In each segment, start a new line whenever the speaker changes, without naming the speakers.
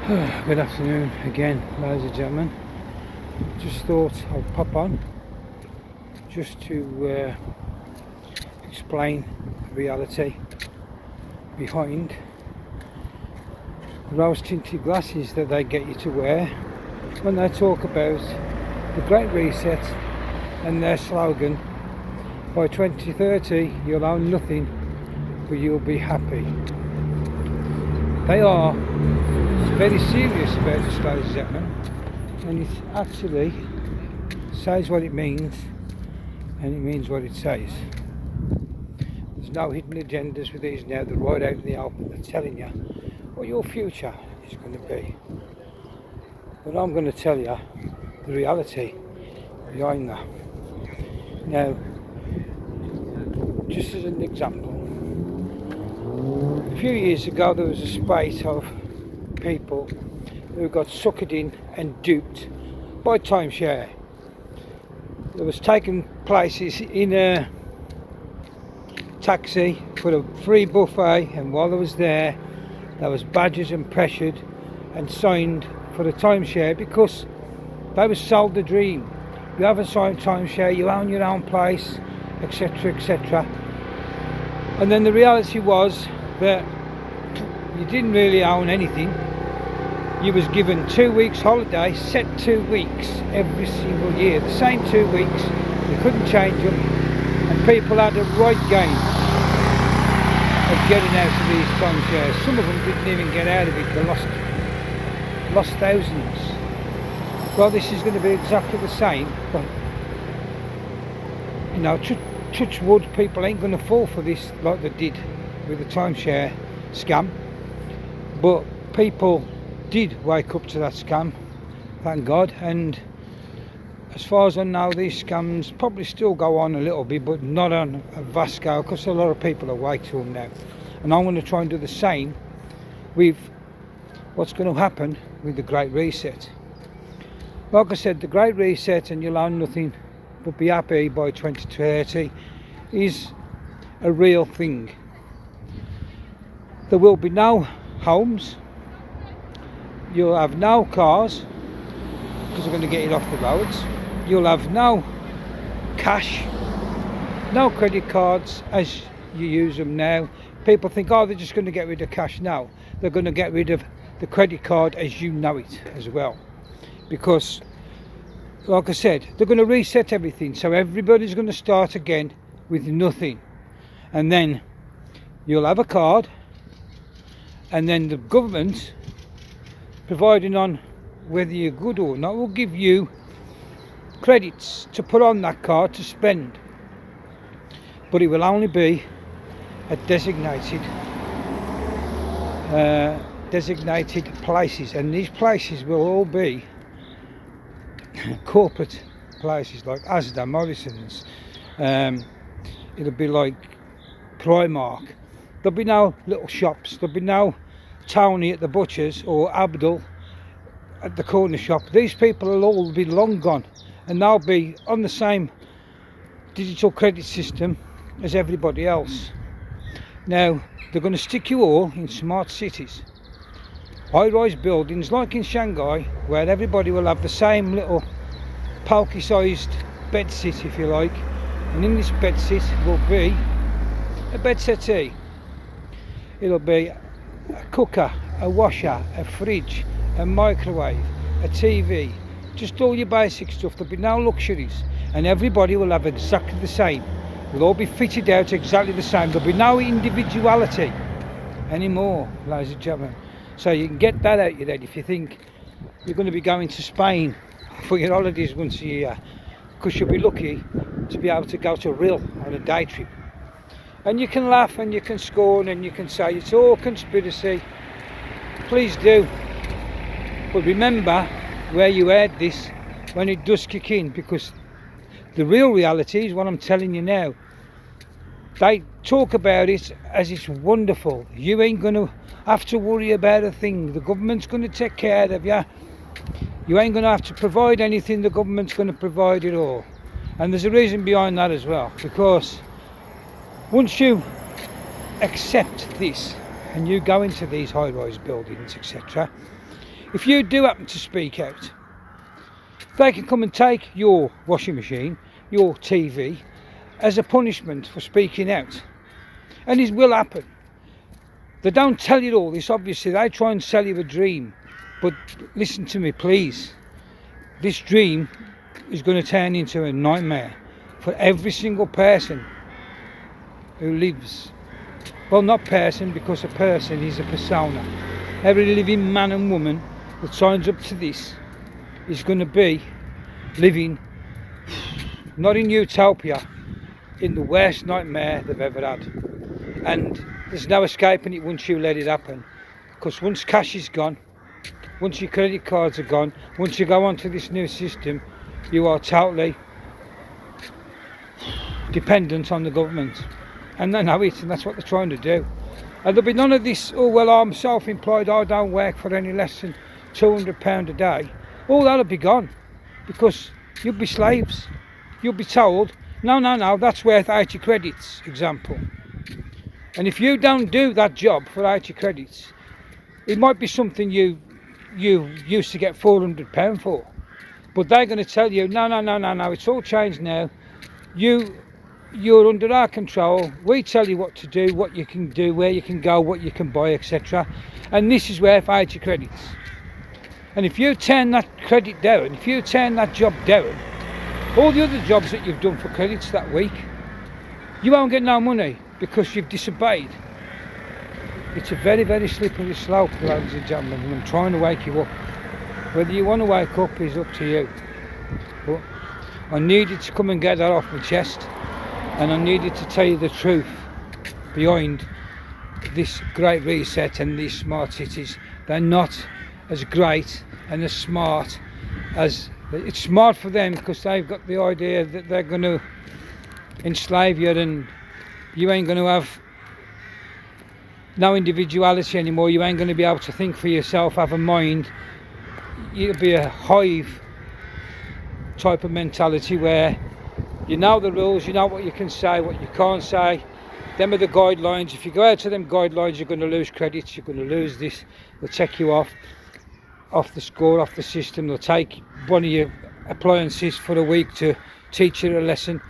Good afternoon again, ladies and gentlemen. Just thought I'd pop on just to explain the reality behind rose tinted glasses that they get you to wear when they talk about the Great Reset and their slogan, by 2030 you'll own nothing but you'll be happy. They are very serious about this, ladies and gentlemen, and it actually says what it means, and it means what it says. There's no hidden agendas with these now. They're right out in the open. They're telling you what your future is going to be. But I'm going to tell you the reality behind that. Now, just as an example, a few years ago there was a spate of people who got suckered in and duped by timeshare. There was taking places in a taxi for a free buffet, and while I was there was badgered and pressured and signed for the timeshare because they were sold the dream. You have a signed timeshare, you own your own place, etc, etc. And then the reality was that you didn't really own anything. You was given 2 weeks holiday, set 2 weeks every single year, the same 2 weeks. You couldn't change them, and people had a right game of getting out of these timeshares. Some of them didn't even get out of it. They lost thousands. Well, this is going to be exactly the same, but you know, touch wood, people ain't going to fall for this like they did with the timeshare scam. But people did wake up to that scam, thank God, and as far as I know, these scams probably still go on a little bit, but not on a vast scale, because a lot of people are awake to them now. And I'm going to try and do the same with what's going to happen with the Great Reset. Like I said, the Great Reset and you'll own nothing but be happy by 2030 is a real thing. There will be no homes. You'll have no cars because they're going to get it off the roads. You'll have no cash, no credit cards as you use them now. People think, oh, they're just going to get rid of cash. No, they're going to get rid of the credit card as you know it as well. Because, like I said, they're going to reset everything. So everybody's going to start again with nothing. And then you'll have a card, and then the government, providing on whether you're good or not, will give you credits to put on that card to spend, but it will only be at designated places, and these places will all be corporate places like Asda, Morrison's. It'll be like Primark. There'll be no little shops. There'll be no Tony at the butcher's or Abdul at the corner shop. These people will all be long gone, and they'll be on the same digital credit system as everybody else. Now, they're going to stick you all in smart cities, high-rise buildings like in Shanghai, where everybody will have the same little pokey-sized bed sit, if you like, and in this bed sit will be a bed settee. It'll be a cooker, a washer, a fridge, a microwave, a TV, just all your basic stuff. There'll be no luxuries, and everybody will have exactly the same. We'll all be fitted out exactly the same. There'll be no individuality anymore, ladies and gentlemen. So you can get that out your head if you think you're going to be going to Spain for your holidays once a year, because you'll be lucky to be able to go to Ril on a day trip. And you can laugh and you can scorn and you can say it's all conspiracy. Please do. But remember where you heard this when it does kick in, because the real reality is what I'm telling you now. They talk about it as it's wonderful. You ain't going to have to worry about a thing. The government's going to take care of you. You ain't going to have to provide anything. The government's going to provide it all. And there's a reason behind that as well, because once you accept this and you go into these high-rise buildings, etc., if you do happen to speak out, they can come and take your washing machine, your TV, as a punishment for speaking out. And it will happen. They don't tell you all this, obviously. They try and sell you a dream. But listen to me, please. This dream is going to turn into a nightmare for every single person who lives. Well, not person, because a person is a persona. Every living man and woman that signs up to this is going to be living, not in utopia, in the worst nightmare they've ever had. And there's no escaping it once you let it happen. Because once cash is gone, once your credit cards are gone, once you go onto this new system, you are totally dependent on the government. And they know it, and that's what they're trying to do. And there'll be none of this, oh well, I'm self-employed, I don't work for any less than £200 a day. All that'll be gone, because you'll be slaves. You'll be told, no, that's worth 80 credits, example. And if you don't do that job for 80 credits, it might be something you used to get £400 for. But they're going to tell you, no, it's all changed now. You're under our control. We tell you what to do, what you can do, where you can go, what you can buy, etc. And this is worth 80 credits. And if you turn that credit down, if you turn that job down, all the other jobs that you've done for credits that week, you won't get no money because you've disobeyed. It's a very, very slippery slope, ladies and gentlemen, and I'm trying to wake you up. Whether you want to wake up is up to you. But I needed to come and get that off my chest, and I needed to tell you the truth behind this great reset and these smart cities. They're not as great and as smart as... It's smart for them because they've got the idea that they're going to enslave you, and you ain't going to have no individuality anymore. You ain't going to be able to think for yourself, have a mind. You'll be a hive type of mentality where you know the rules, you know what you can say, what you can't say. Them are the guidelines. If you go out to them guidelines, you're going to lose credits, you're going to lose this. They'll take you off the score, off the system. They'll take one of your appliances for a week to teach you a lesson.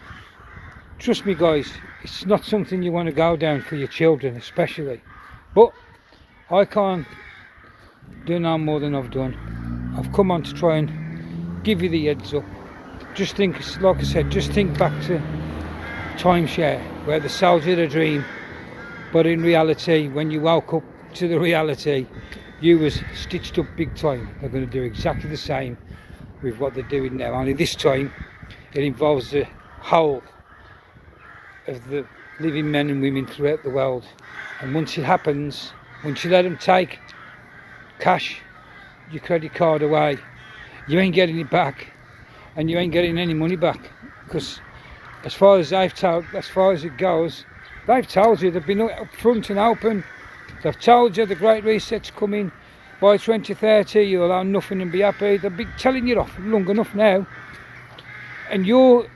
Trust me, guys, it's not something you want to go down for your children especially. But I can't do no more than I've done. I've come on to try and give you the heads up. Just think, like I said, just think back to timeshare, where they sold you the dream, but in reality, when you woke up to the reality, you was stitched up big time. They're going to do exactly the same with what they're doing now, only this time it involves the whole of the living men and women throughout the world. And once it happens, once you let them take cash, your credit card away, you ain't getting it back, and you ain't getting any money back, because as far as it goes, they've told you, they've been up front and open. They've told you the Great Reset's coming. By 2030 you'll have nothing and be happy. They've been telling you off long enough now, and your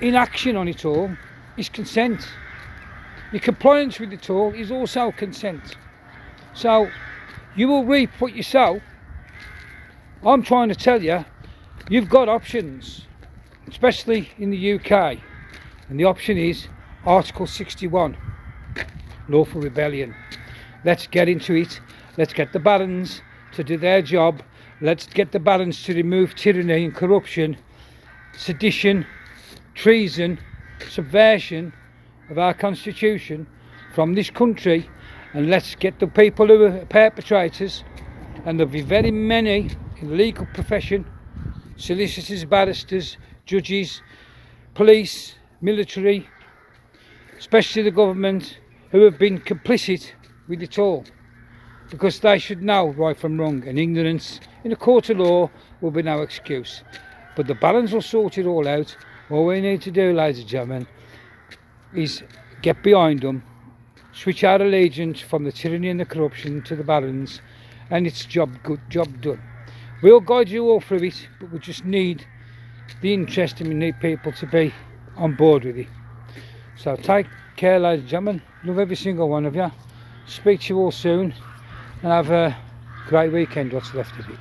inaction on it all is consent. Your compliance with it all is also consent. So you will reap what you sow. I'm trying to tell you, you've got options, especially in the UK, and the option is Article 61, lawful rebellion. Let's get into it. Let's get the barons to do their job. Let's get the barons to remove tyranny and corruption, sedition, treason, subversion of our constitution from this country, and let's get the people who are perpetrators, and there'll be very many in the legal profession, solicitors, barristers, judges, police, military, especially the government, who have been complicit with it all, because they should know right from wrong, and ignorance in a court of law will be no excuse. But the barons will sort it all out. All we need to do, ladies and gentlemen, is get behind them, switch our allegiance from the tyranny and the corruption to the barons, and it's job done. We'll guide you all through it, but we just need the interest, and we need people to be on board with it. So take care, ladies and gentlemen. Love every single one of you. Speak to you all soon, and have a great weekend what's left of it.